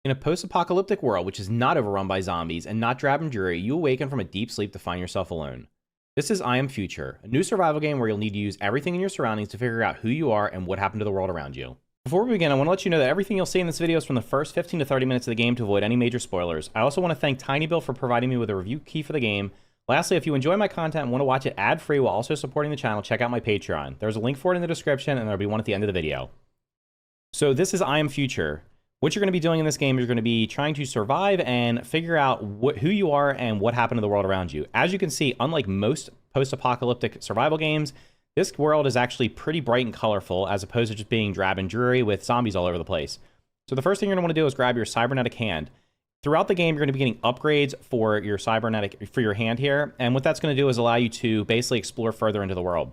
In a post-apocalyptic world which is not overrun by zombies and not drab and dreary, you awaken from a deep sleep to find yourself alone. This is I Am Future, a new survival game where you'll need to use everything in your surroundings to figure out who you are and what happened to the world around you. Before we begin, I want to let you know that everything you'll see in this video is from the first 15 to 30 minutes of the game to avoid any major spoilers. I also want to thank TinyBuild for providing me with a review key for the game. Lastly, if you enjoy my content and want to watch it ad-free while also supporting the channel, check out my Patreon. There's a link for it in the description, and there'll be one at the end of the video. So this is I Am Future. What you're going to be doing in this game is you're going to be trying to survive and figure out who you are and what happened to the world around you. As you can see, unlike most post-apocalyptic survival games, this world is actually pretty bright and colorful as opposed to just being drab and dreary with zombies all over the place. So the first thing you're going to want to do is grab your cybernetic hand. Throughout the game, you're going to be getting upgrades for your hand here, and what that's going to do is allow you to basically explore further into the world.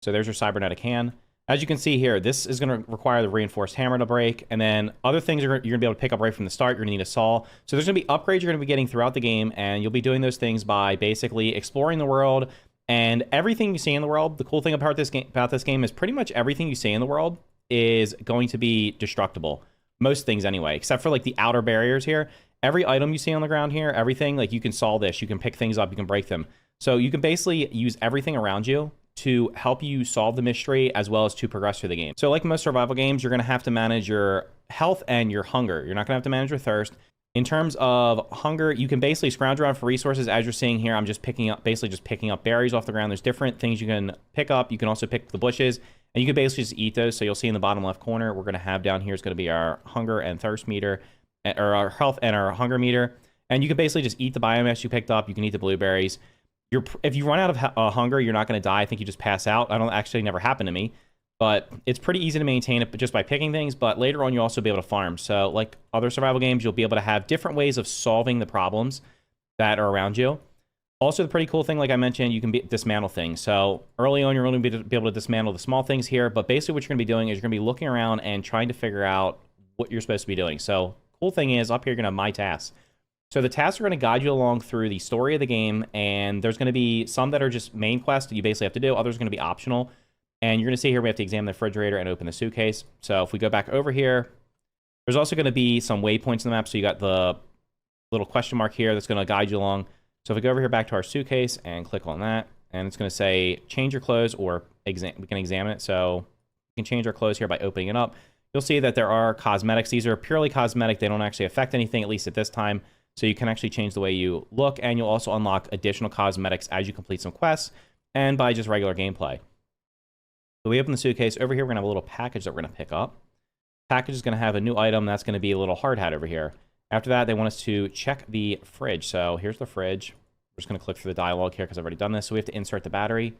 So there's your cybernetic hand. As you can see here, this is going to require the reinforced hammer to break, and then other things you're going to be able to pick up right from the start. You're going to need a saw. So there's going to be upgrades you're going to be getting throughout the game, and you'll be doing those things by basically exploring the world, and everything you see in the world. The cool thing about this game is pretty much everything you see in the world is going to be destructible. Most things anyway, except for like the outer barriers here. Every item you see on the ground here, everything, like you can solve this, you can pick things up, you can break them. So you can basically use everything around you to help you solve the mystery as well as to progress through the game. So like most survival games, you're going to have to manage your health and your hunger. You're not going to have to manage your thirst. In terms of hunger, you can basically scrounge around for resources. As you're seeing here, I'm just picking up berries off the ground. There's different things you can pick up. You can also pick the bushes, and you can basically just eat those. So you'll see in the bottom left corner, we're going to have down here is going to be our hunger and thirst meter, or our health and our hunger meter. And you can basically just eat the biomass you picked up. You can eat the blueberries. If you run out of hunger, you're not going to die. I think you just pass out. I don't actually never happened to me, but it's pretty easy to maintain it just by picking things. But later on, you'll also be able to farm. So like other survival games, you'll be able to have different ways of solving the problems that are around you. Also, the pretty cool thing, like I mentioned, you can dismantle things. So early on, you're only going to be able to dismantle the small things here. But basically what you're going to be doing is you're going to be looking around and trying to figure out what you're supposed to be doing. So cool thing is up here, you're going to have my tasks. So the tasks are going to guide you along through the story of the game, and there's going to be some that are just main quests that you basically have to do. Others are going to be optional. And you're going to see here we have to examine the refrigerator and open the suitcase. So if we go back over here, there's also going to be some waypoints in the map. So you got the little question mark here that's going to guide you along. So if we go over here back to our suitcase and click on that, and it's going to say change your clothes, or we can examine it. So we can change our clothes here by opening it up. You'll see that there are cosmetics. These are purely cosmetic. They don't actually affect anything, at least at this time. So you can actually change the way you look, and you'll also unlock additional cosmetics as you complete some quests and by just regular gameplay. So we open the suitcase. Over here, we're going to have a little package that we're going to pick up. Package is going to have a new item. That's going to be a little hard hat over here. After that, they want us to check the fridge. So here's the fridge. We're just going to click through the dialogue here because I've already done this. So we have to insert the battery.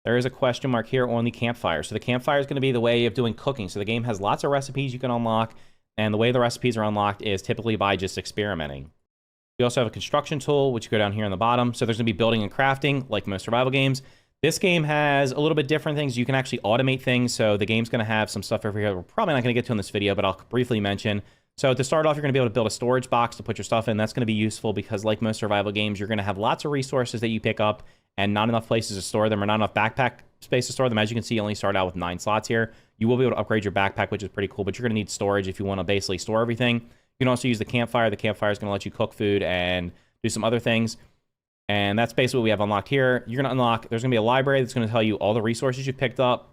There is a question mark here on the campfire. So the campfire is going to be the way of doing cooking. So the game has lots of recipes you can unlock, and the way the recipes are unlocked is typically by just experimenting. We also have a construction tool, which you go down here on the bottom. So there's going to be building and crafting, like most survival games. This game has a little bit different things. You can actually automate things. So the game's going to have some stuff over here we're probably not going to get to in this video, but I'll briefly mention. So to start off, you're going to be able to build a storage box to put your stuff in. That's going to be useful because like most survival games, you're going to have lots of resources that you pick up and not enough places to store them, or not enough backpack space to store them. As you can see, you only start out with 9 slots here. You will be able to upgrade your backpack, which is pretty cool, but you're going to need storage if you want to basically store everything. You can also use the campfire. The campfire is going to let you cook food and do some other things. And that's basically what we have unlocked here. You're going to unlock, there's going to be a library that's going to tell you all the resources you picked up,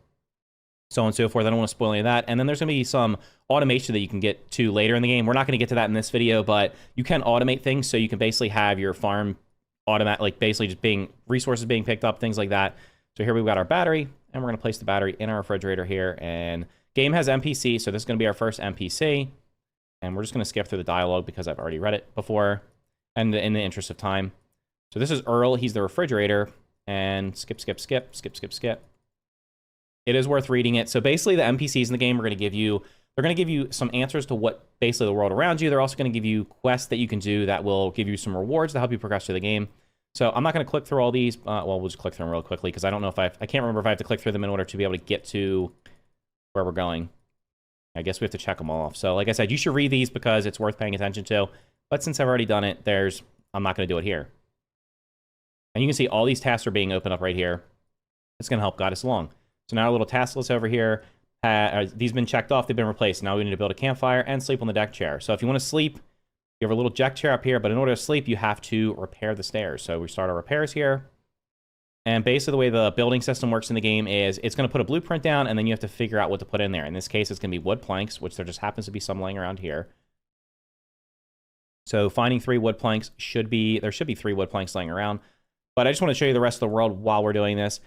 so on and so forth. I don't want to spoil any of that. And then there's going to be some automation that you can get to later in the game. We're not going to get to that in this video, but you can automate things. So you can basically have your farm automatic, like basically just being resources being picked up, things like that. So here we've got our battery, and we're going to place the battery in our refrigerator here. And game has NPC, so this is going to be our first NPC. And we're just going to skip through the dialogue because I've already read it before, and in the interest of time. So this is Earl. He's the refrigerator. And skip, skip, skip, skip, skip, skip. It is worth reading it. So basically, the NPCs in the game are going to give you, they're going to give you some answers to what basically the world around you. They're also going to give you quests that you can do that will give you some rewards to help you progress through the game. So I'm not going to click through all these. Well, we'll just click through them real quickly because I don't know if I can't remember if I have to click through them in order to be able to get to where we're going. I guess we have to check them all off. So like I said, you should read these because it's worth paying attention to. But since I've already done it, I'm not going to do it here. And you can see all these tasks are being opened up right here. It's going to help guide us along. So now our little task list over here. these been checked off, they've been replaced. Now we need to build a campfire and sleep on the deck chair. So if you want to sleep, you have a little deck chair up here, but in order to sleep, you have to repair the stairs. So we start our repairs here. And basically the way the building system works in the game is it's going to put a blueprint down, and then you have to figure out what to put in there. In this case, it's going to be wood planks, which there just happens to be some laying around here. So finding 3 wood planks there should be 3 wood planks laying around. But I just want to show you the rest of the world while we're doing this.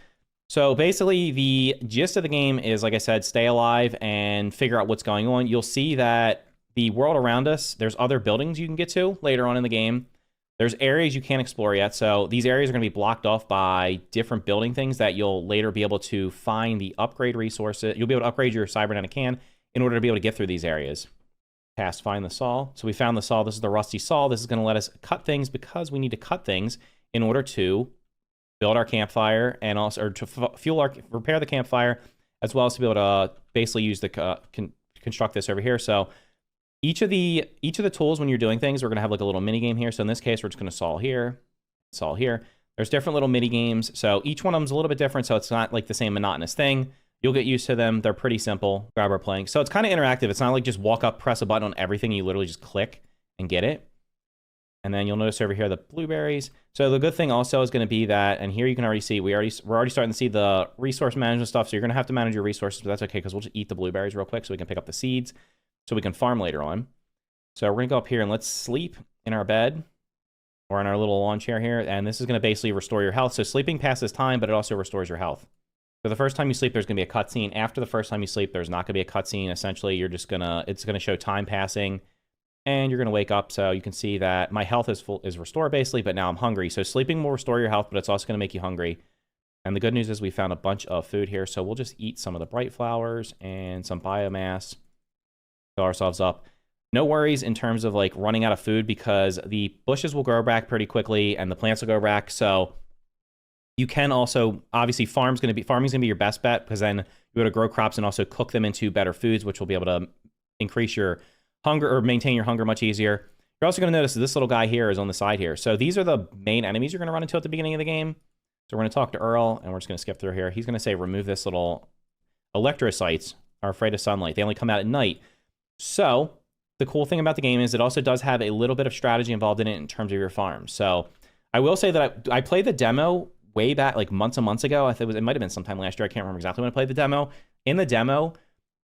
So basically, the gist of the game is, like I said, stay alive and figure out what's going on. You'll see that the world around us, there's other buildings you can get to later on in the game. There's areas you can't explore yet. So these areas are going to be blocked off by different building things that you'll later be able to find the upgrade resources. You'll be able to upgrade your cybernetic can in order to be able to get through these areas. Cast find the saw. So we found the saw. This is the rusty saw. This is going to let us cut things because we need to cut things in order to build our campfire and also to repair the campfire, as well as to be able to basically use the construct this over here. So each of the tools, when you're doing things, we're going to have like a little mini game here. So in this case, we're just going to saw here. There's different little mini games. So each one of them's a little bit different. So it's not like the same monotonous thing. You'll get used to them. They're pretty simple. Grab our plank. So it's kind of interactive. It's not like just walk up, press a button on everything. You literally just click and get it. And then you'll notice over here the blueberries. So the good thing also is going to be that, and here you can already see, we're already starting to see the resource management stuff. So you're going to have to manage your resources, but that's okay because we'll just eat the blueberries real quick so we can pick up the seeds so we can farm later on. So we're going to go up here and let's sleep in our bed or in our little lawn chair here. And this is going to basically restore your health. So sleeping passes time, but it also restores your health. So the first time you sleep, there's going to be a cutscene. After the first time you sleep, there's not going to be a cutscene. Essentially, it's going to show time passing. And you're going to wake up, so you can see that my health is restored, basically, but now I'm hungry. So sleeping will restore your health, but it's also going to make you hungry. And the good news is we found a bunch of food here, so we'll just eat some of the bright flowers and some biomass. Fill ourselves up. No worries in terms of, like, running out of food, because the bushes will grow back pretty quickly, and the plants will grow back, so you can also, obviously, farming's going to be your best bet, because then you're able to grow crops and also cook them into better foods, which will be able to increase your hunger or maintain your hunger much easier. You're also going to notice that this little guy here is on the side here. So these are the main enemies you're going to run into at the beginning of the game. So we're going to talk to Earl, and we're just going to skip through here. He's going to say remove this little electrocytes are afraid of sunlight. They only come out at night. So the cool thing about the game is it also does have a little bit of strategy involved in it in terms of your farm. So I will say that I played the demo way back, like months and months ago. I think it might have been sometime last year. I can't remember exactly when I played the demo. In the demo,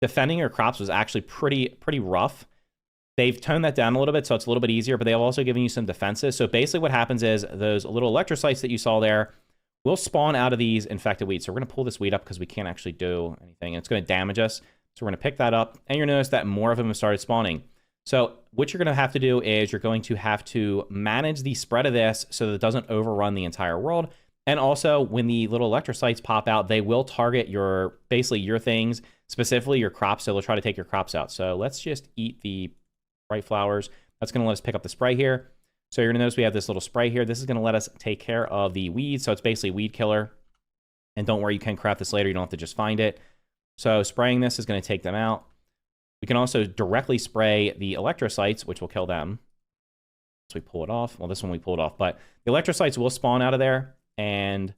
defending your crops was actually pretty rough. They've toned that down a little bit, so it's a little bit easier, but they've also given you some defenses. So basically what happens is those little electrocytes that you saw there will spawn out of these infected weeds. So we're going to pull this weed up because we can't actually do anything. It's going to damage us. So we're going to pick that up, and you'll notice that more of them have started spawning. So what you're going to have to do is you're going to have to manage the spread of this so that it doesn't overrun the entire world. And also, when the little electrocytes pop out, they will target basically your things, specifically your crops, so they'll try to take your crops out. So let's just eat the bright flowers. That's going to let us pick up the spray here. So you're going to notice we have this little spray here. This is going to let us take care of the weeds. So it's basically weed killer. And don't worry, you can craft this later. You don't have to just find it. So spraying this is going to take them out. We can also directly spray the electrocytes, which will kill them. So we pull it off. Well, this one we pulled off. But the electrocytes will spawn out of there, and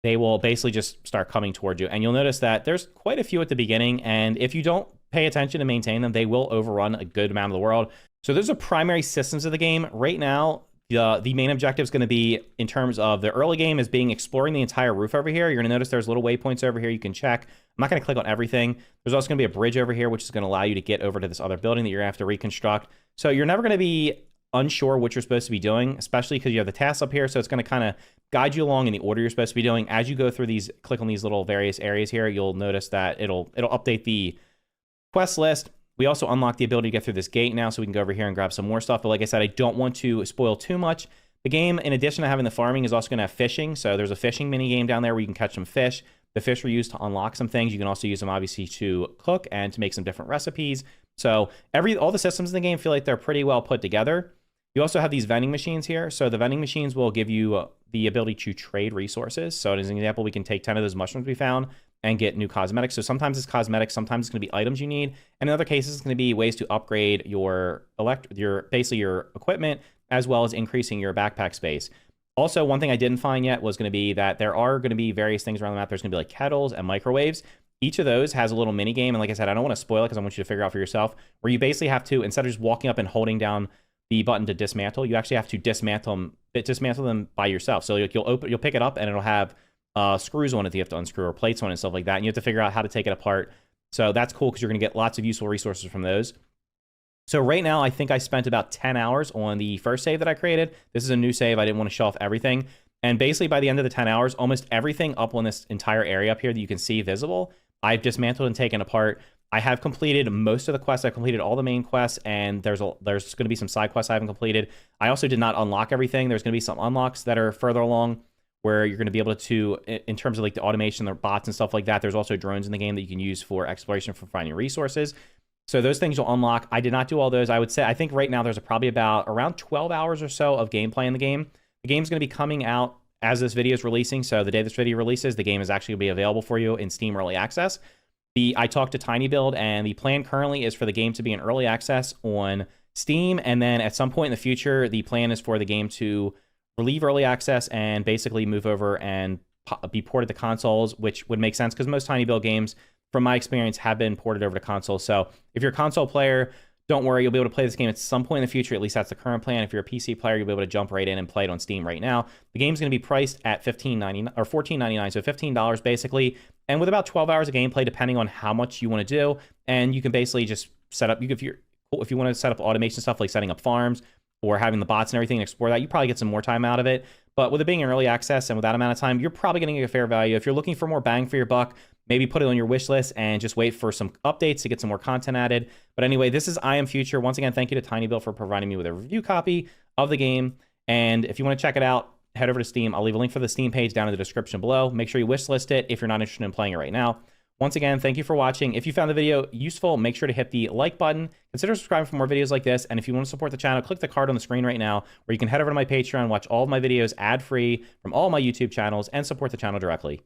they will basically just start coming towards you. And you'll notice that there's quite a few at the beginning. And if you don't pay attention to maintain them, they will overrun a good amount of the world. So those are primary systems of the game. Right now, the main objective is going to be, in terms of the early game, is exploring the entire roof over here. You're going to notice there's little waypoints over here you can check. I'm not going to click on everything. There's also going to be a bridge over here, which is going to allow you to get over to this other building that you're going to have to reconstruct. So you're never going to be unsure what you're supposed to be doing, especially because you have the tasks up here. So it's going to kind of guide you along in the order you're supposed to be doing. As you go through these, click on these little various areas here, you'll notice that it'll update the quest list. We also unlock the ability to get through this gate now, so we can go over here and grab some more stuff. But like I said, I don't want to spoil too much. The game, in addition to having the farming, is also going to have fishing. So there's a fishing mini game down there where you can catch some fish. The fish are used to unlock some things. You can also use them, obviously, to cook and to make some different recipes. So all the systems in the game feel like they're pretty well put together. You also have these vending machines here. So the vending machines will give you the ability to trade resources. So as an example, we can take 10 of those mushrooms we found and get new cosmetics. So sometimes it's cosmetics, sometimes it's going to be items you need, and in other cases it's going to be ways to upgrade your equipment, as well as increasing your backpack space. Also, one thing I didn't find yet was going to be that there are going to be various things around the map. There's going to be like kettles and microwaves. Each of those has a little mini game, and like I said, I don't want to spoil it because I want you to figure out for yourself, where you basically have to, instead of just walking up and holding down the button to dismantle, you actually have to dismantle them by yourself. So you'll pick it up and it'll have screws on it that you have to unscrew, or plates on it and stuff like that, and you have to figure out how to take it apart. So that's cool because you're going to get lots of useful resources from those. So right now, I think I spent about 10 hours on the first save that I created. This is a new save. I didn't want to show off everything. And basically, by the end of the 10 hours, almost everything up on this entire area up here that you can see visible, I've dismantled and taken apart. I have completed most of the quests. I've completed all the main quests, and there's going to be some side quests I haven't completed. I also did not unlock everything. There's going to be some unlocks that are further along where you're going to be able to, in terms of like the automation, the bots and stuff like that, there's also drones in the game that you can use for exploration, for finding resources. So those things you'll unlock. I did not do all those. I think right now there's probably about around 12 hours or so of gameplay in the game. The game's going to be coming out as this video is releasing. So the day this video releases, the game is actually going to be available for you in Steam Early Access. I talked to TinyBuild, and the plan currently is for the game to be in Early Access on Steam, and then at some point in the future, the plan is for the game to relieve Early Access and basically move over and be ported to consoles, which would make sense because most TinyBuild games, from my experience, have been ported over to consoles. So if you're a console player, don't worry, you'll be able to play this game at some point in the future. At least that's the current plan. If you're a PC player, you'll be able to jump right in and play it on Steam right now. The game's going to be priced at $15.99 or $14.99, so $15 basically, and with about 12 hours of gameplay, depending on how much you want to do. And you can basically just set up. If you want to set up automation stuff like setting up farms or having the bots and everything and explore that, you probably get some more time out of it. But with it being in early access and with that amount of time, you're probably getting a fair value. If you're looking for more bang for your buck, maybe put it on your wish list and just wait for some updates to get some more content added. But anyway, this is I Am Future. Once again, thank you to TinyBuild for providing me with a review copy of the game. And if you want to check it out, head over to Steam. I'll leave a link for the Steam page down in the description below. Make sure you wish list it if you're not interested in playing it right now. Once again, thank you for watching. If you found the video useful, make sure to hit the like button. Consider subscribing for more videos like this. And if you want to support the channel, click the card on the screen right now, where you can head over to my Patreon, watch all of my videos ad-free from all my YouTube channels, and support the channel directly.